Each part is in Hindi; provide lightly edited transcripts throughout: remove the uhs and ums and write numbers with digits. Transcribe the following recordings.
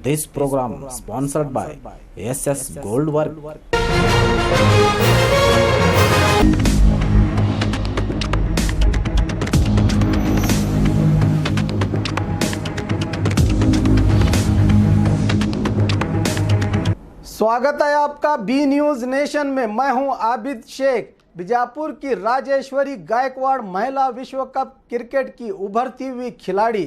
This program sponsored by SS Gold Work. स्वागत है आपका बी न्यूज नेशन में। मैं हूं आबिद शेख। बीजापुर की राजेश्वरी गायकवाड़ महिला विश्व कप क्रिकेट की उभरती हुई खिलाड़ी।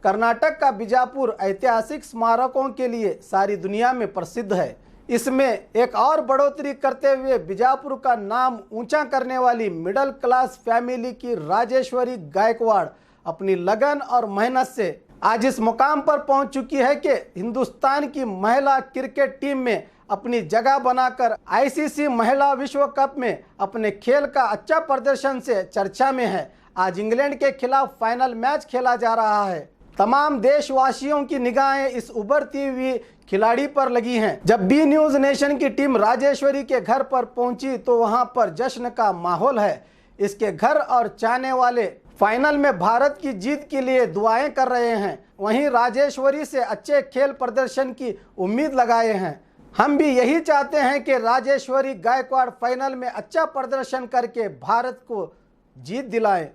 कर्नाटक का बीजापुर ऐतिहासिक स्मारकों के लिए सारी दुनिया में प्रसिद्ध है। इसमें एक और बढ़ोतरी करते हुए बीजापुर का नाम ऊंचा करने वाली मिडिल क्लास फैमिली की राजेश्वरी गायकवाड़ अपनी लगन और मेहनत से आज इस मुकाम पर पहुंच चुकी है कि हिंदुस्तान की महिला क्रिकेट टीम में अपनी जगह बनाकर आईसीसी महिला विश्व कप में अपने खेल का अच्छा प्रदर्शन से चर्चा में है। आज इंग्लैंड के खिलाफ फाइनल मैच खेला जा रहा है। तमाम देशवासियों की निगाहें इस उभरती हुई खिलाड़ी पर लगी हैं। जब बी न्यूज नेशन की टीम राजेश्वरी के घर पर पहुंची तो वहां पर जश्न का माहौल है। इसके घर और चाहने वाले फाइनल में भारत की जीत के लिए दुआएं कर रहे हैं। वहीं राजेश्वरी से अच्छे खेल प्रदर्शन की उम्मीद लगाए हैं। हम भी यही चाहते हैं कि राजेश्वरी गायकवाड़ फाइनल में अच्छा प्रदर्शन करके भारत को जीत दिलाएं।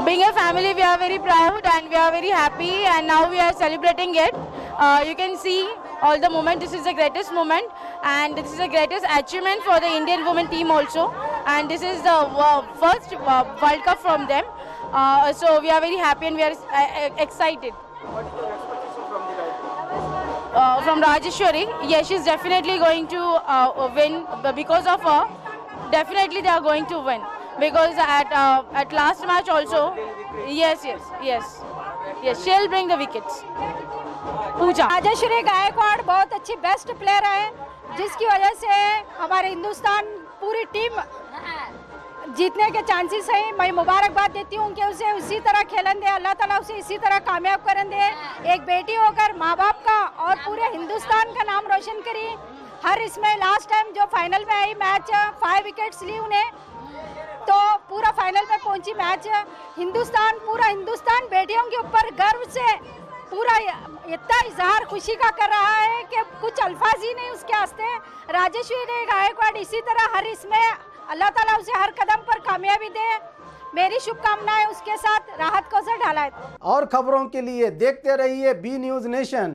Being a family, we are very proud and we are very happy, and now we are celebrating it. You can see all the moment. This is the greatest moment, and this is the greatest achievement for the Indian women team also. And this is the first World Cup from them. So we are very happy and we are excited. What is your expectation from the Gaयकवाड़? From Rajeshwari, yes, she's definitely going to win. Because of her, definitely they are going to win. Because at last match also, yes, she'll bring the wickets. पूजा राजेश्वरी गायकवाड़ बहुत अच्छी बेस्ट प्लेयर है, जिसकी वजह से हमारे हिंदुस्तान पूरी टीम जीतने के चांसेस हैं। मैं मुबारकबाद देती हूँ कि उसे उसी तरह खेलन दे, अल्लाह ताला उसे इसी तरह कामयाब करन दे। एक बेटी होकर माँ बाप का और पूरे हिंदुस्तान का नाम रोशन करी। हर इसमें लास्ट टाइम जो फाइनल में आई मैच 5 विकेट्स ली उन्हें, तो पूरा फाइनल में पहुंची मैच। पूरा हिंदुस्तान बेटियों के ऊपर गर्व से पूरा इतना इजहार खुशी का कर रहा है कि कुछ अल्फाज ही नहीं उसके वास्ते। राजेश्वरी गायकवाड़ इसी तरह हर इसमें अल्लाह ताला उसे हर कदम पर कामयाबी दे। मेरी शुभकामनाएं उसके साथ राहत को से ढाला। और खबरों के लिए देखते रहिए बी न्यूज नेशन।